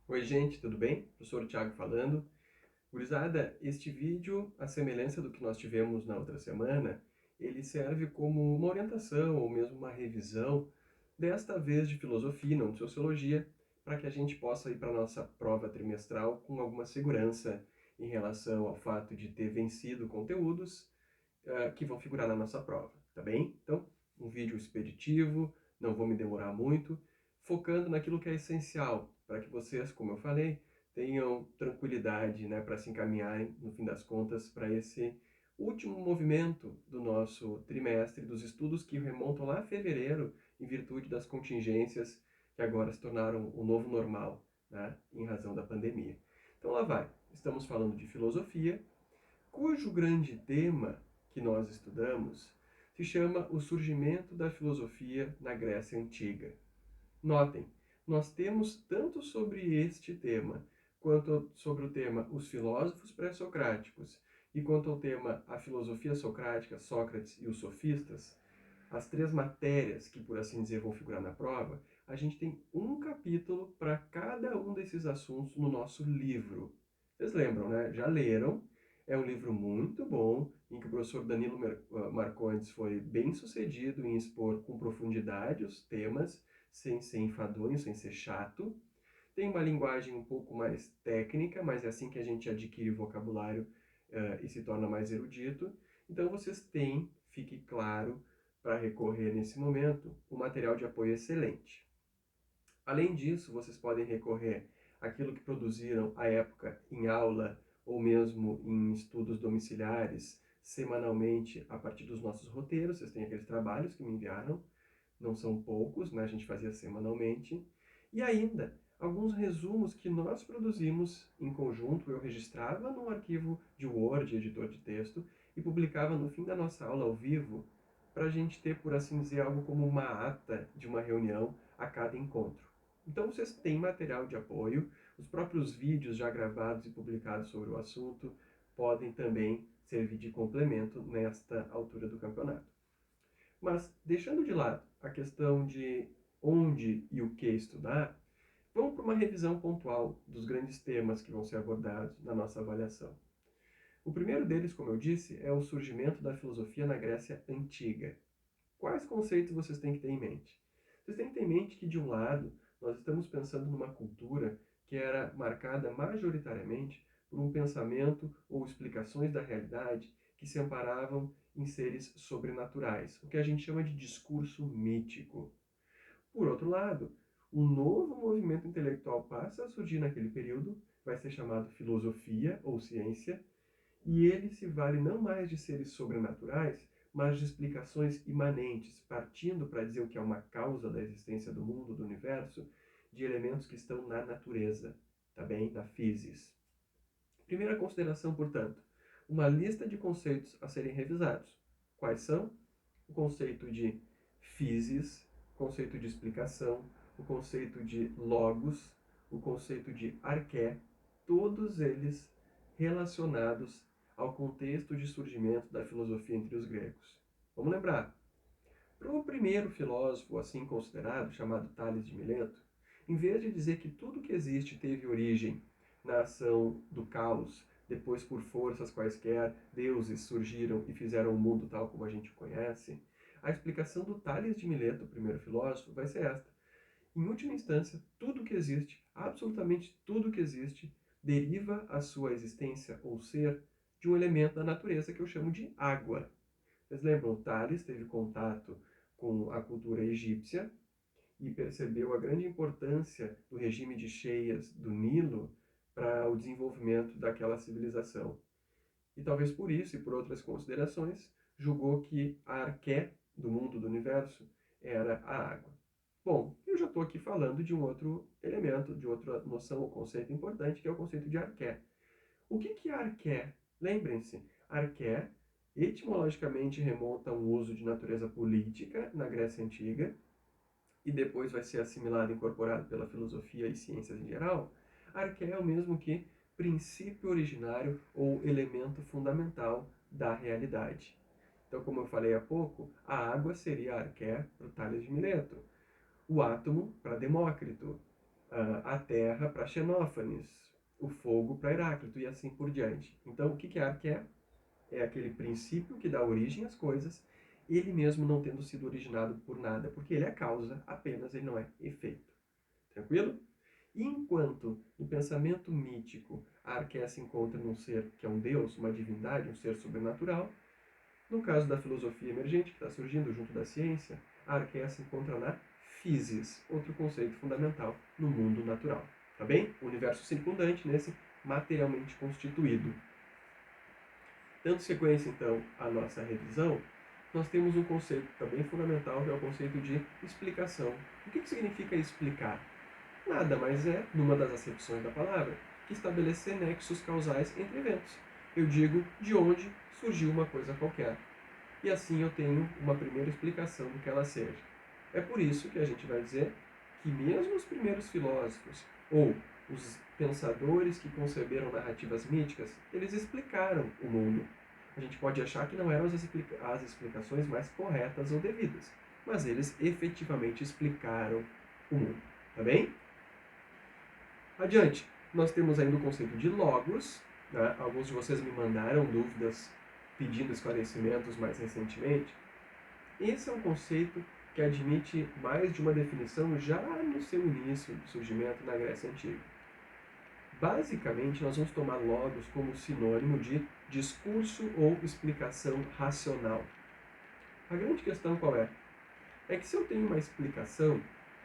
Oi, gente, tudo bem? Professor Thiago falando. Gurizada, este vídeo, à semelhança do que nós tivemos na outra semana, ele serve como uma orientação ou mesmo uma revisão, desta vez de filosofia, não de sociologia, para que a gente possa ir para a nossa prova trimestral com alguma segurança em relação ao fato de ter vencido conteúdos que vão figurar na nossa prova, tá bem? Então, um vídeo expeditivo, não vou me demorar muito, focando naquilo que é essencial para que vocês, como eu falei, tenham tranquilidade, né, para se encaminharem, no fim das contas, para esse último movimento do nosso trimestre, dos estudos que remontam lá a fevereiro, em virtude das contingências que agora se tornaram o novo normal, né, em razão da pandemia. Então lá vai, estamos falando de filosofia, cujo grande tema que nós estudamos se chama o surgimento da filosofia na Grécia Antiga. Notem, nós temos tanto sobre este tema, quanto sobre o tema os filósofos pré-socráticos, e quanto ao tema a filosofia socrática, Sócrates e os sofistas, as três matérias que, por assim dizer, vão figurar na prova, a gente tem um capítulo para cada um desses assuntos no nosso livro. Vocês lembram, né? Já leram? É um livro muito bom, em que o professor Danilo Marcondes foi bem sucedido em expor com profundidade os temas, sem ser enfadonho, sem ser chato. Tem uma linguagem um pouco mais técnica, mas é assim que a gente adquire vocabulário e se torna mais erudito. Então vocês têm, fique claro, para recorrer nesse momento, um material de apoio excelente. Além disso, vocês podem recorrer àquilo que produziram à época em aula ou mesmo em estudos domiciliares, semanalmente, a partir dos nossos roteiros. Vocês têm aqueles trabalhos que me enviaram, não são poucos, né? A gente fazia semanalmente. E ainda, alguns resumos que nós produzimos em conjunto, eu registrava num arquivo de Word, editor de texto, e publicava no fim da nossa aula ao vivo, para a gente ter, por assim dizer, algo como uma ata de uma reunião a cada encontro. Então vocês têm material de apoio, os próprios vídeos já gravados e publicados sobre o assunto podem também servir de complemento nesta altura do campeonato. Mas, deixando de lado a questão de onde e o que estudar, vamos para uma revisão pontual dos grandes temas que vão ser abordados na nossa avaliação. O primeiro deles, como eu disse, é o surgimento da filosofia na Grécia Antiga. Quais conceitos vocês têm que ter em mente? Vocês têm que ter em mente que, de um lado, nós estamos pensando numa cultura que era marcada majoritariamente por um pensamento ou explicações da realidade que se amparavam em seres sobrenaturais, o que a gente chama de discurso mítico. Por outro lado, um novo movimento intelectual passa a surgir naquele período, vai ser chamado filosofia ou ciência, e ele se vale não mais de seres sobrenaturais, mas de explicações imanentes, partindo para dizer o que é uma causa da existência do mundo, do universo, de elementos que estão na natureza, tá bem? Na physis. Primeira consideração, portanto, uma lista de conceitos a serem revisados. Quais são? O conceito de physis, o conceito de explicação, o conceito de logos, o conceito de arché, todos eles relacionados ao contexto de surgimento da filosofia entre os gregos. Vamos lembrar, para o primeiro filósofo assim considerado, chamado Tales de Mileto, em vez de dizer que tudo que existe teve origem na ação do caos, depois por forças quaisquer, deuses surgiram e fizeram o mundo tal como a gente o conhece, a explicação do Tales de Mileto, o primeiro filósofo, vai ser esta. Em última instância, tudo que existe, absolutamente tudo que existe, deriva a sua existência ou ser de um elemento da natureza que eu chamo de água. Vocês lembram, Tales teve contato com a cultura egípcia e percebeu a grande importância do regime de cheias do Nilo para o desenvolvimento daquela civilização. E talvez por isso e por outras considerações, julgou que a arqué do mundo, do universo, era a água. Bom, eu já estou aqui falando de um outro elemento, de outra noção ou conceito importante, que é o conceito de arqué. O que é arqué? Lembrem-se, arqué etimologicamente remonta a um uso de natureza política na Grécia Antiga, e depois vai ser assimilado e incorporado pela filosofia e ciências em geral. Arqué é o mesmo que princípio originário ou elemento fundamental da realidade. Então, como eu falei há pouco, a água seria a arqué para o Tales de Mileto, o átomo para Demócrito, a terra para Xenófanes, o fogo para Heráclito e assim por diante. Então, o que é arqué? É aquele princípio que dá origem às coisas, ele mesmo não tendo sido originado por nada, porque ele é causa, apenas ele não é efeito. Tranquilo? E enquanto no pensamento mítico a arqué se encontra num ser que é um deus, uma divindade, um ser sobrenatural, no caso da filosofia emergente, que está surgindo junto da ciência, a arqué se encontra na physis, outro conceito fundamental no mundo natural. Tá bem? O universo circundante nesse materialmente constituído. Dando sequência, então, à nossa revisão, nós temos um conceito também fundamental, que é o conceito de explicação. O que significa explicar? Nada mais é, numa das acepções da palavra, que estabelecer nexos causais entre eventos. Eu digo de onde surgiu uma coisa qualquer. E assim eu tenho uma primeira explicação do que ela seja. É por isso que a gente vai dizer que mesmo os primeiros filósofos, ou os pensadores que conceberam narrativas míticas, eles explicaram o mundo. A gente pode achar que não eram as explicações mais corretas ou devidas, mas eles efetivamente explicaram o mundo. Tá bem? Adiante, nós temos ainda o conceito de logos. Né? Alguns de vocês me mandaram dúvidas pedindo esclarecimentos mais recentemente. Esse é um conceito que admite mais de uma definição já no seu início de surgimento na Grécia Antiga. Basicamente, nós vamos tomar logos como sinônimo de discurso ou explicação racional. A grande questão qual é? É que se eu tenho uma explicação,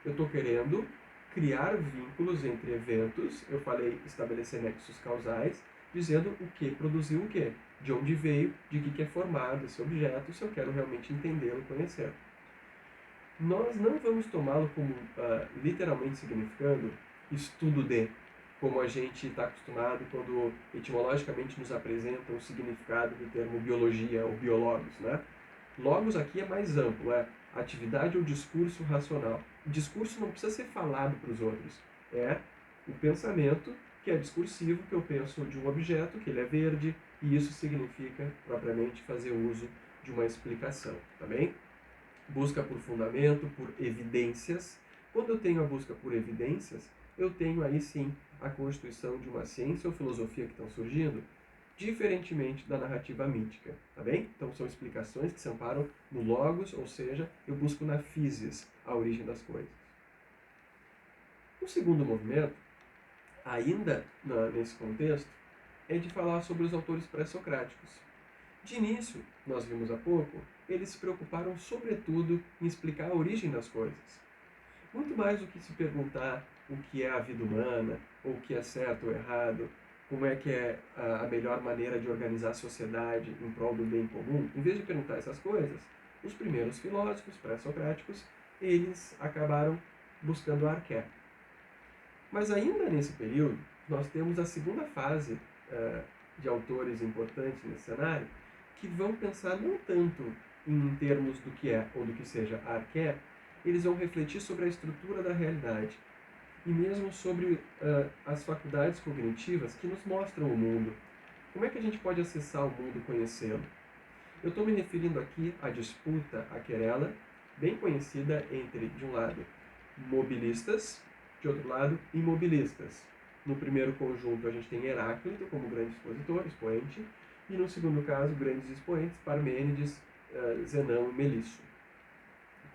eu estou querendo criar vínculos entre eventos, eu falei estabelecer nexos causais, dizendo o que produziu o que, de onde veio, de que é formado esse objeto, se eu quero realmente entendê-lo, conhecê-lo. Nós não vamos tomá-lo como literalmente significando estudo de, como a gente está acostumado quando etimologicamente nos apresentam o significado do termo biologia ou biólogos, né? Logos aqui é mais amplo, é atividade ou discurso racional. O discurso não precisa ser falado para os outros, é o pensamento que é discursivo, que eu penso de um objeto, que ele é verde, e isso significa propriamente fazer uso de uma explicação, tá bem? Busca por fundamento, por evidências. Quando eu tenho a busca por evidências, eu tenho aí sim a constituição de uma ciência ou filosofia que estão surgindo, diferentemente da narrativa mítica, tá bem? Então são explicações que se amparam no logos, ou seja, eu busco na physis a origem das coisas. O segundo movimento, ainda nesse contexto, é de falar sobre os autores pré-socráticos. De início, nós vimos há pouco, eles se preocuparam sobretudo em explicar a origem das coisas. Muito mais do que se perguntar o que é a vida humana, ou o que é certo ou errado, como é que é a melhor maneira de organizar a sociedade em prol do bem comum, em vez de perguntar essas coisas, os primeiros filósofos pré-socráticos, eles acabaram buscando a arqué. Mas ainda nesse período, nós temos a segunda fase de autores importantes nesse cenário, que vão pensar não tanto em termos do que é ou do que seja a arqué, eles vão refletir sobre a estrutura da realidade e mesmo sobre as faculdades cognitivas que nos mostram o mundo. Como é que a gente pode acessar o mundo e conhecê-lo? Eu estou me referindo aqui à disputa, à querela, bem conhecida entre, de um lado, mobilistas, de outro lado, imobilistas. No primeiro conjunto, a gente tem Heráclito como grande expositor, expoente, e no segundo caso, grandes expoentes, Parmênides, Zenão e Melisso.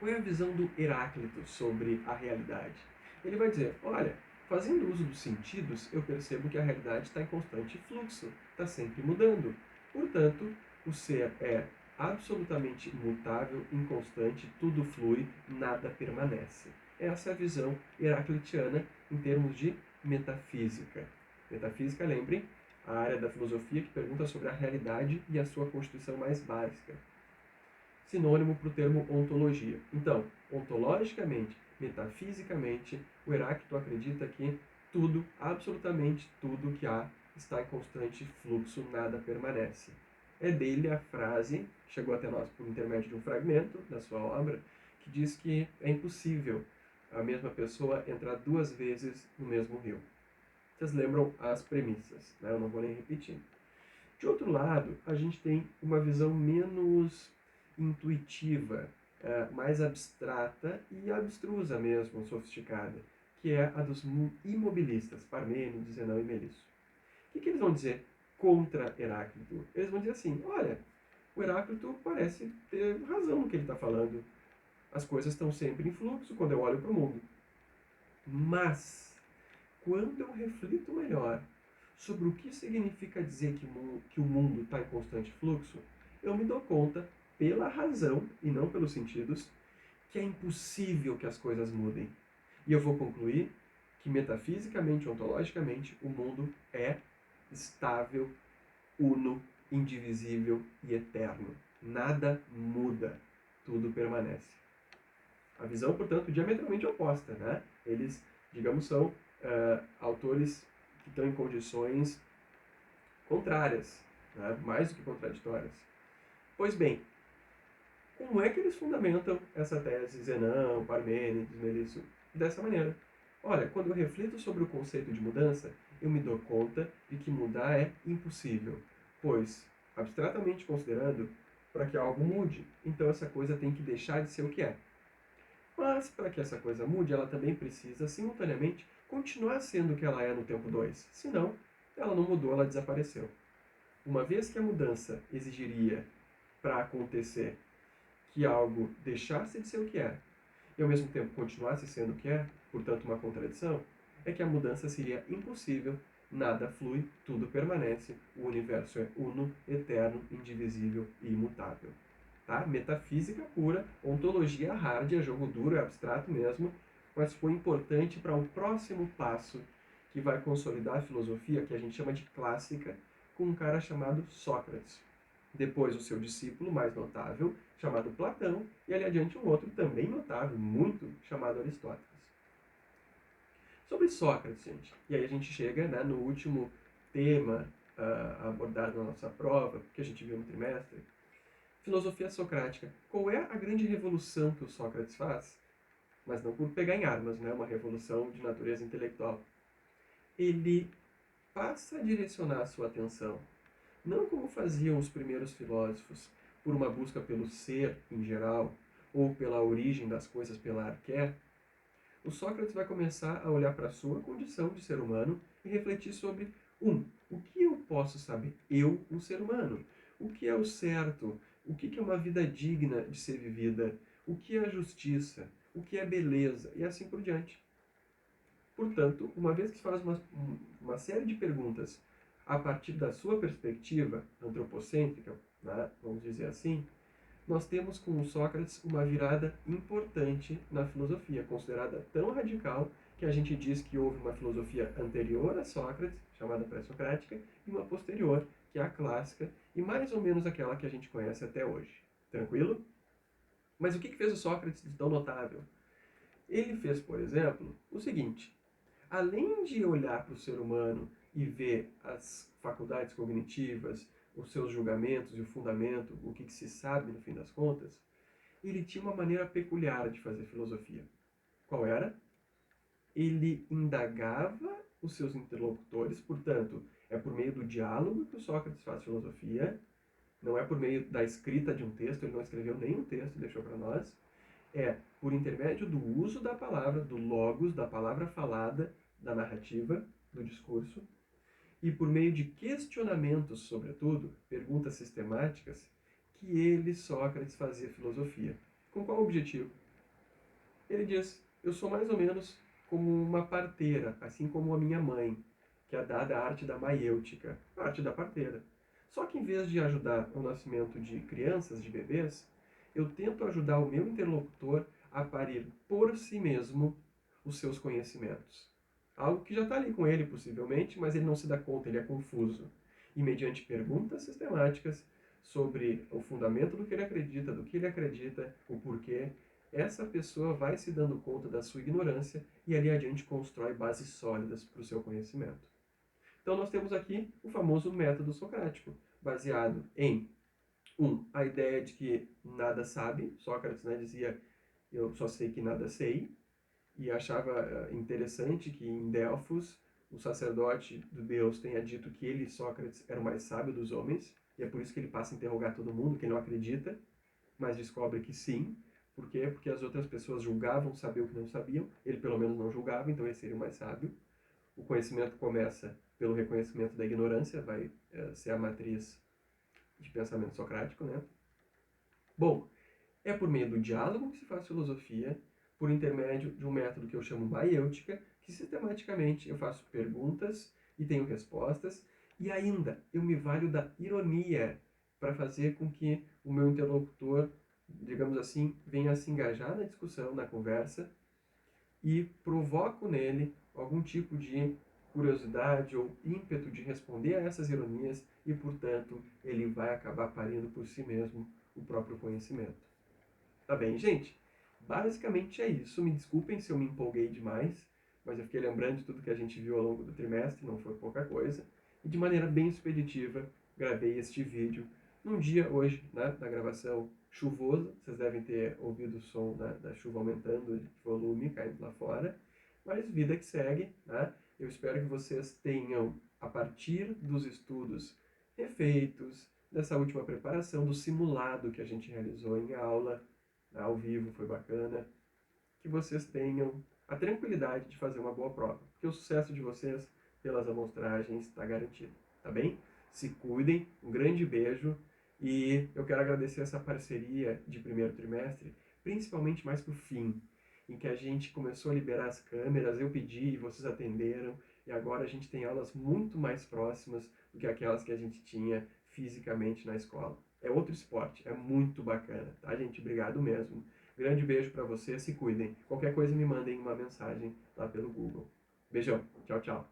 Qual é a visão do Heráclito sobre a realidade? Ele vai dizer, olha, fazendo uso dos sentidos, eu percebo que a realidade está em constante fluxo, está sempre mudando. Portanto, o ser é absolutamente imutável, inconstante, tudo flui, nada permanece. Essa é a visão heraclitiana em termos de metafísica. Metafísica, lembrem, a área da filosofia que pergunta sobre a realidade e a sua constituição mais básica. Sinônimo para o termo ontologia. Então, ontologicamente, metafisicamente, o Heráclito acredita que tudo, absolutamente tudo que há, está em constante fluxo, nada permanece. É dele a frase, chegou até nós por intermédio de um fragmento da sua obra, que diz que é impossível a mesma pessoa entrar duas vezes no mesmo rio. Vocês lembram as premissas, né? Eu não vou nem repetir. De outro lado, a gente tem uma visão menos intuitiva, mais abstrata e abstrusa mesmo, sofisticada, que é a dos imobilistas, Parmênides, Zenão e Melisso. O que eles vão dizer contra Heráclito? Eles vão dizer assim, olha, o Heráclito parece ter razão no que ele está falando. As coisas estão sempre em fluxo quando eu olho para o mundo. Mas, quando eu reflito melhor sobre o que significa dizer que o mundo está em constante fluxo, eu me dou conta, pela razão e não pelos sentidos, que é impossível que as coisas mudem. E eu vou concluir que metafisicamente, ontologicamente, o mundo é estável, uno, indivisível e eterno. Nada muda, tudo permanece. A visão, portanto, diametralmente oposta, né? Eles, digamos, são autores que estão em condições contrárias, né? Mais do que contraditórias. Pois bem, como é que eles fundamentam essa tese Zenão, Parmênides, Melisso? Dessa maneira. Olha, quando eu reflito sobre o conceito de mudança, eu me dou conta de que mudar é impossível, pois, abstratamente considerando, para que algo mude, então essa coisa tem que deixar de ser o que é. Mas, para que essa coisa mude, ela também precisa, simultaneamente, continuar sendo o que ela é no tempo 2. Senão, ela não mudou, ela desapareceu. Uma vez que a mudança exigiria, para acontecer, que algo deixasse de ser o que é, e ao mesmo tempo continuasse sendo o que é, portanto uma contradição, é que a mudança seria impossível, nada flui, tudo permanece, o universo é uno, eterno, indivisível e imutável. Tá? Metafísica pura, ontologia hard, é jogo duro, é abstrato mesmo, mas foi importante para um próximo passo que vai consolidar a filosofia, que a gente chama de clássica, com um cara chamado Sócrates. Depois o seu discípulo mais notável, chamado Platão, e ali adiante um outro também notável, muito, chamado Aristóteles. Sobre Sócrates, gente, e aí a gente chega, né, no último tema abordado na nossa prova, que a gente viu no trimestre, filosofia socrática. Qual é a grande revolução que o Sócrates faz? Mas não por pegar em armas, né, uma revolução de natureza intelectual. Ele passa a direcionar a sua atenção, não como faziam os primeiros filósofos, por uma busca pelo ser em geral, ou pela origem das coisas pela arqué. O Sócrates vai começar a olhar para a sua condição de ser humano e refletir sobre, o que eu posso saber? Eu, um ser humano. O que é o certo? O que é uma vida digna de ser vivida? O que é a justiça? O que é beleza? E assim por diante. Portanto, uma vez que se faz uma série de perguntas a partir da sua perspectiva antropocêntrica, né, vamos dizer assim, nós temos com o Sócrates uma virada importante na filosofia, considerada tão radical que a gente diz que houve uma filosofia anterior a Sócrates, chamada pré-socrática, e uma posterior, que é a clássica, e mais ou menos aquela que a gente conhece até hoje. Tranquilo? Mas o que fez o Sócrates de tão notável? Ele fez, por exemplo, o seguinte: além de olhar para o ser humano e ver as faculdades cognitivas, os seus julgamentos e o fundamento, o que se sabe no fim das contas, ele tinha uma maneira peculiar de fazer filosofia. Qual era? Ele indagava os seus interlocutores, portanto, é por meio do diálogo que o Sócrates faz filosofia, não é por meio da escrita de um texto, ele não escreveu nenhum texto, deixou para nós, é por intermédio do uso da palavra, do logos, da palavra falada, da narrativa, do discurso, e por meio de questionamentos, sobretudo, perguntas sistemáticas, que ele, Sócrates, fazia filosofia. Com qual objetivo? Ele diz, eu sou mais ou menos como uma parteira, assim como a minha mãe, que é dada a arte da maiêutica, a arte da parteira. Só que em vez de ajudar o nascimento de crianças, de bebês, eu tento ajudar o meu interlocutor a parir por si mesmo os seus conhecimentos. Algo que já está ali com ele, possivelmente, mas ele não se dá conta, ele é confuso. E mediante perguntas sistemáticas sobre o fundamento do que ele acredita, o porquê, essa pessoa vai se dando conta da sua ignorância e ali adiante constrói bases sólidas para o seu conhecimento. Então nós temos aqui o famoso método socrático, baseado em a ideia de que nada sabe. Sócrates, né, dizia, eu só sei que nada sei, e achava interessante que em Delfos o sacerdote do Deus tenha dito que ele, Sócrates, era o mais sábio dos homens, e é por isso que ele passa a interrogar todo mundo, que ele não acredita, mas descobre que sim, Por quê? Porque as outras pessoas julgavam saber o que não sabiam, ele pelo menos não julgava, então ele seria o mais sábio. O conhecimento começa pelo reconhecimento da ignorância, vai ser a matriz de pensamento socrático, né? Bom, é por meio do diálogo que se faz filosofia, por intermédio de um método que eu chamo maiêutica, que sistematicamente eu faço perguntas e tenho respostas, e ainda eu me valho da ironia para fazer com que o meu interlocutor, digamos assim, venha a se engajar na discussão, na conversa, e provoco nele algum tipo de curiosidade ou ímpeto de responder a essas ironias e, portanto, ele vai acabar parindo por si mesmo o próprio conhecimento. Tá bem, gente? Basicamente é isso. Me desculpem se eu me empolguei demais, mas eu fiquei lembrando de tudo que a gente viu ao longo do trimestre, não foi pouca coisa. E de maneira bem expeditiva, gravei este vídeo num dia hoje, né, da gravação chuvoso. Vocês devem ter ouvido o som da chuva aumentando de volume, caindo lá fora. Mas vida que segue, né? Eu espero que vocês tenham, a partir dos estudos refeitos, dessa última preparação, do simulado que a gente realizou em aula, ao vivo, foi bacana, que vocês tenham a tranquilidade de fazer uma boa prova, porque o sucesso de vocês, pelas amostragens, está garantido, tá bem? Se cuidem, um grande beijo, e eu quero agradecer essa parceria de primeiro trimestre, principalmente mais pro fim, em que a gente começou a liberar as câmeras, eu pedi e vocês atenderam, e agora a gente tem aulas muito mais próximas do que aquelas que a gente tinha fisicamente na escola. É outro esporte, é muito bacana, tá, gente? Obrigado mesmo. Grande beijo para vocês, se cuidem. Qualquer coisa me mandem uma mensagem lá pelo Google. Beijão, tchau, tchau.